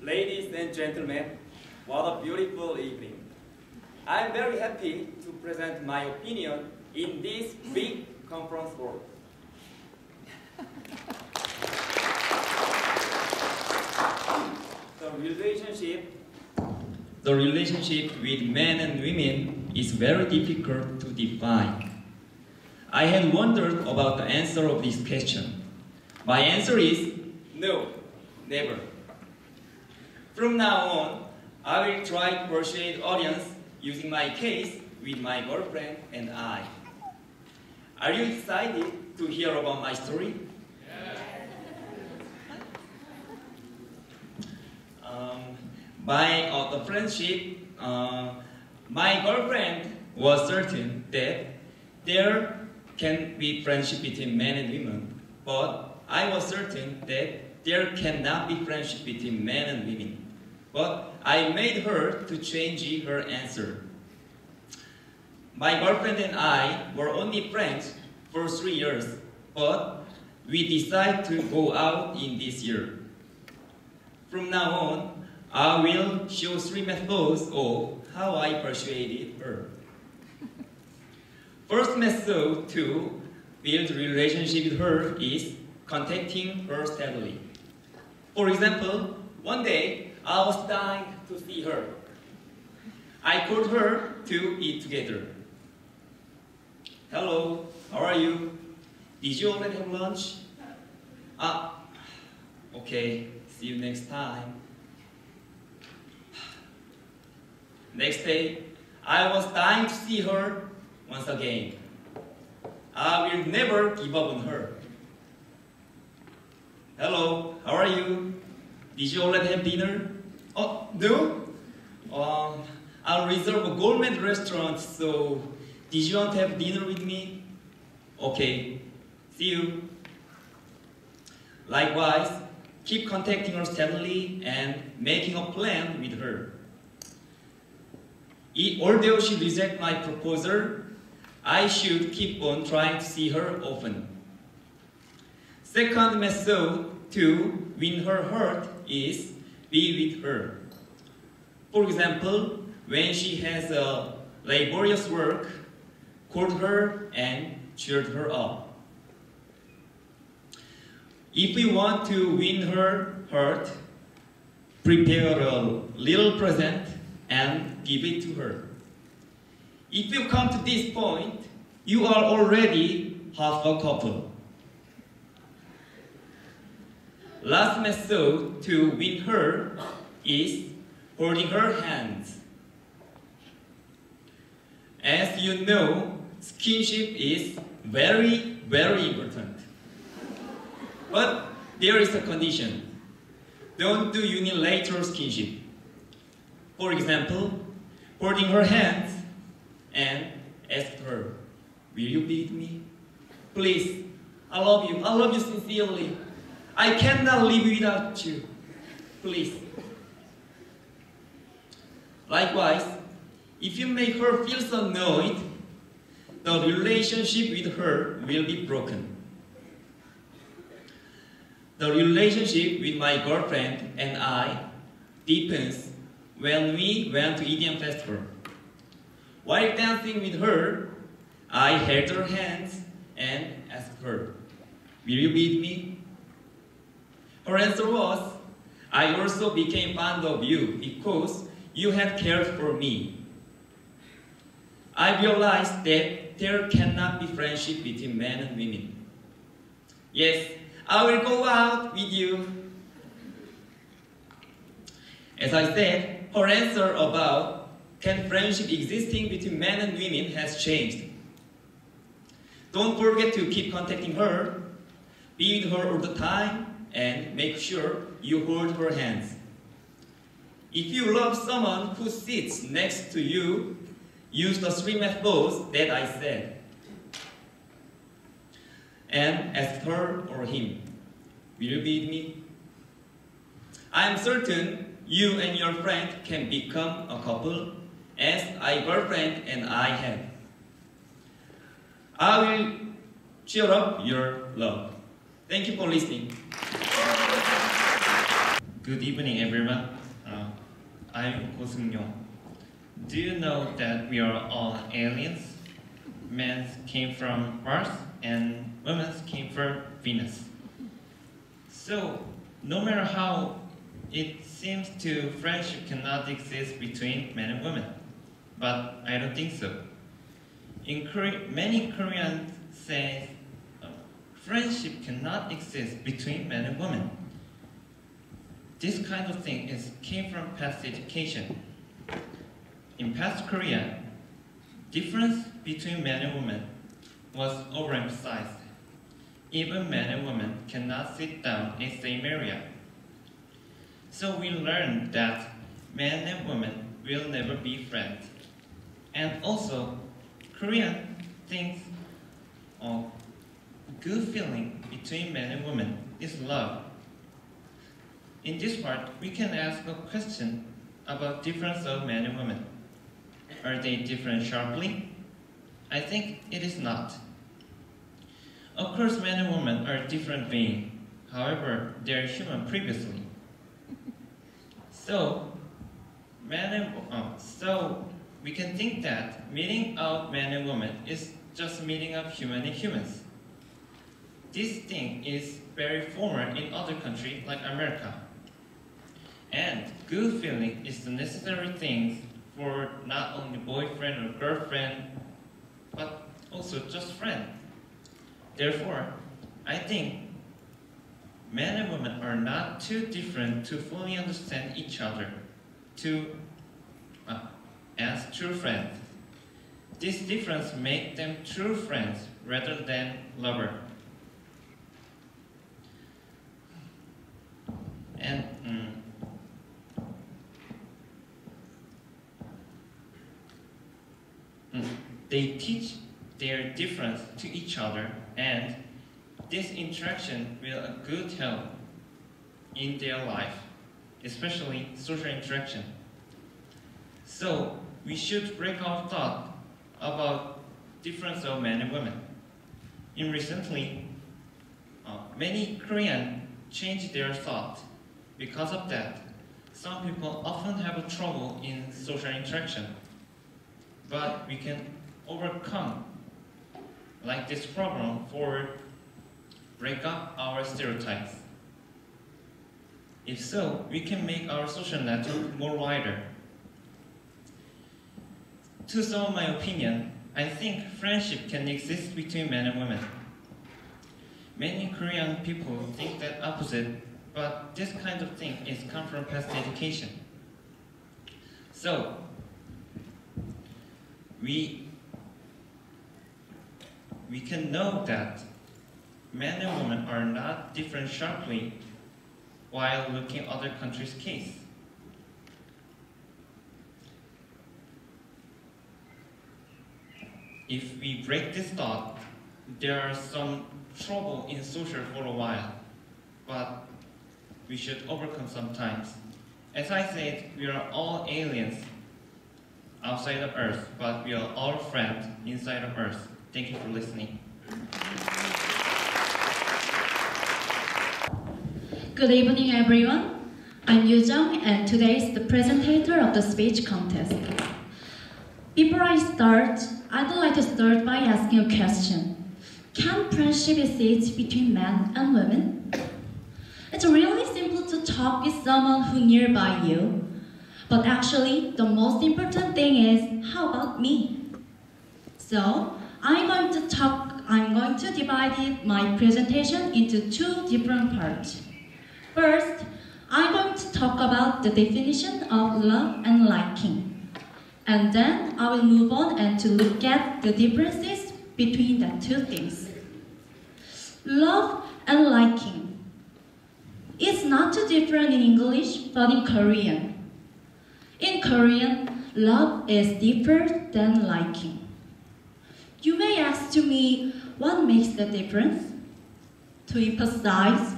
Ladies and gentlemen, what a beautiful evening. I'm very happy to present my opinion in this big conference hall. The relationship with men and women is very difficult to define. I had wondered about the answer of this question. My answer is no, never. From now on, I will try to persuade audience using my case with my girlfriend and I. Are you excited to hear about my story? By the friendship, my girlfriend was certain that there can be friendship between men and women, but I was certain that there cannot be friendship between men and women. But I made her to change her answer. My girlfriend and I were only friends for 3 years, but we decided to go out in this year. From now on, I will show 3 methods of how I persuaded her. First method to build a relationship with her is contacting her steadily. For example, one day I was dying to see her. I called her to eat together. Hello, how are you? Did you already have lunch? Okay, see you next time. Next day, I was dying to see her once again. I will never give up on her. Hello, how are you? Did you already have dinner? Oh, no? I'll reserve a gourmet restaurant, so did you want to have dinner with me? Okay, see you. Likewise, keep contacting her steadily and making a plan with her. Although she rejects my proposal, I should keep on trying to see her often. Second method to win her heart is be with her. For example, when she has a laborious work, call her and cheer her up. If you want to win her heart, prepare a little present and give it to her. If you come to this point, you are already half a couple. Last method to win her is holding her hands. As you know, skinship is very, very important. But there is a condition. Don't do unilateral skinship. For example, holding her hands and ask her, will you be with me? Please, I love you sincerely. I cannot live without you. Please. Likewise, if you make her feel so annoyed, the relationship with her will be broken. The relationship with my girlfriend and I deepens when we went to EDM festival. While dancing with her, I held her hands and asked her, will you be with me? Her answer was, I also became fond of you because you have cared for me. I realized that there cannot be friendship between men and women. Yes, I will go out with you. As I said, her answer about can friendship existing between men and women has changed. Don't forget to keep contacting her, be with her all the time, and make sure you hold her hands. If you love someone who sits next to you, use the 3 methods that I said. And ask her or him, will you be with me? I am certain you and your friend can become a couple, as my girlfriend and I have. I will cheer up your love. Thank you for listening. Good evening, everyone. I'm Ko Seung-yong. Do you know that we are all aliens? Men came from Mars and women came from Venus. So, no matter how it seems to, friendship cannot exist between men and women. But I don't think so. Many Koreans say friendship cannot exist between men and women. This kind of thing came from past education. In past Korea, difference between men and women was overemphasized. Even men and women cannot sit down in the same area. So we learned that men and women will never be friends. And also, Korean thinks good feeling between men and women is love. In this part, we can ask a question about difference of men and women. Are they different sharply? I think it is not. Of course, men and women are different beings. However, they are human previously. So we can think that meeting of men and women is just meeting of human and humans. This thing is very formal in other countries like America. And good feeling is the necessary thing for not only boyfriend or girlfriend, but also just friend. Therefore, I think men and women are not too different to fully understand each other, as true friends. This difference makes them true friends rather than lovers. And they teach their difference to each other, and this interaction will a good help in their life, especially social interaction. So we should break our thought about difference of men and women. Recently, many Koreans changed their thought. Because of that, some people often have trouble in social interaction. But we can overcome like this problem for break up our stereotypes. If so, we can make our social network more wider. To sum my opinion, I think friendship can exist between men and women. Many Korean people think that opposite, but this kind of thing is come from past education. So, we can know that men and women are not different sharply while looking at other countries' case. If we break this thought, there are some trouble in social for a while, but we should overcome sometimes. As I said, we are all aliens outside of Earth, but we are all friends inside of Earth. Thank you for listening. Good evening, everyone. I'm Yoo Jung, and today is the presenter of the speech contest. Before I start, I'd like to start by asking a question. Can friendship exist between men and women? It's really simple to talk with someone who's nearby you. But actually, the most important thing is, how about me? So, I'm going to divide my presentation into two different parts. First, I'm going to talk about the definition of love and liking. And then I will move on and to look at the differences between the two things. Love and liking. It's not too different in English, but in Korean. In Korean, love is different than liking. You may ask to me, what makes the difference? To emphasize,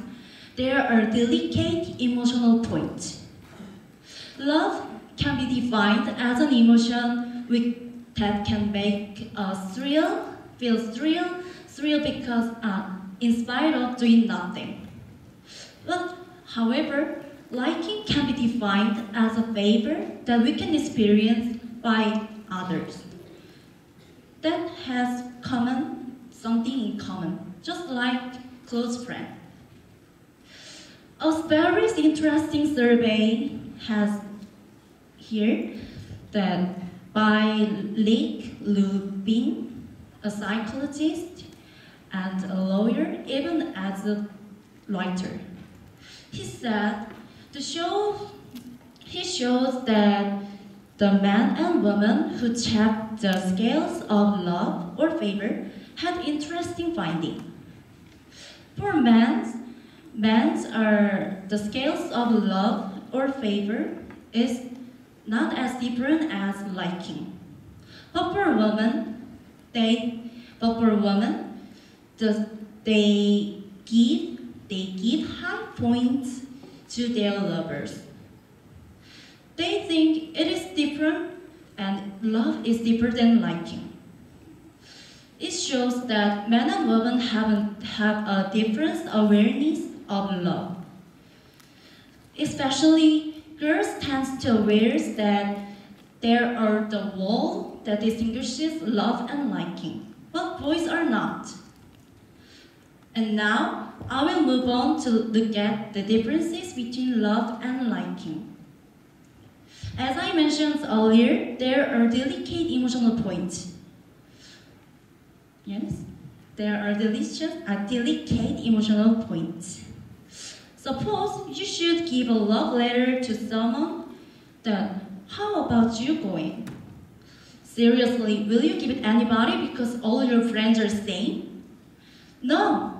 there are delicate emotional points. Love can be defined as an emotion that can make us feel thrill because in spite of doing nothing. But however, liking can be defined as a favor that we can experience by others that has something in common, just like close friend. A very interesting survey has here that by Lake Lubin, a psychologist and a lawyer, even as a writer. He said he shows that the men and women who checked the scales of love or favor had interesting findings. For men's are the scales of love or favor is not as different as liking. But for women, they give high points to their lovers. They think it is different and love is deeper than liking. It shows that men and women have a different awareness of love. Especially girls tend to aware that there are the wall that distinguishes love and liking, but boys are not. And now I will move on to look at the differences between love and liking. As I mentioned earlier, there are delicate emotional points. Yes, there are delicate emotional points. Suppose you should give a love letter to someone, then how about you going? Seriously, will you give it anybody because all your friends are same? No.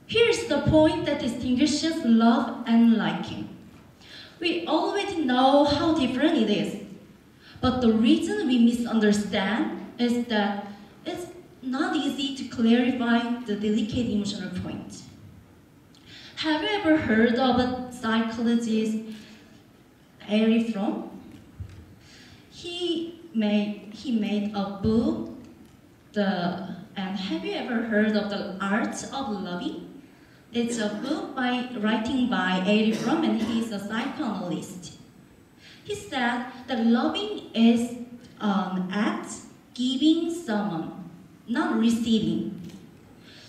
Here's the point that distinguishes love and liking. We already know how different it is. But the reason we misunderstand is that it's not easy to clarify the delicate emotional point. Have you ever heard of a psychologist, Eric Fromm? He made a book, and have you ever heard of The Art of Loving? It's a book writing by Eric Fromm, and he's a psychoanalyst. He said that loving is an act giving someone, not receiving.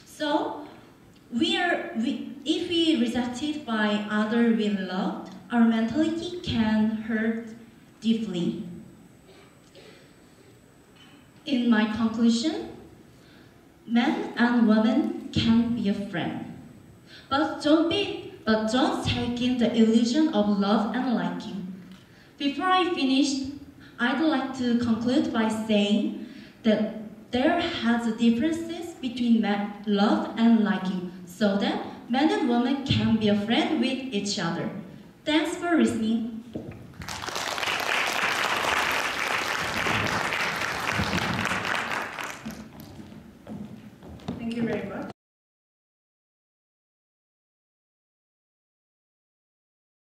So, if we rejected by others we loved, our mentality can hurt deeply. In my conclusion, men and women can be a friend. But don't take in the illusion of love and liking. Before I finish, I'd like to conclude by saying that there has differences between love and liking, so that men and women can be a friend with each other. Thanks for listening.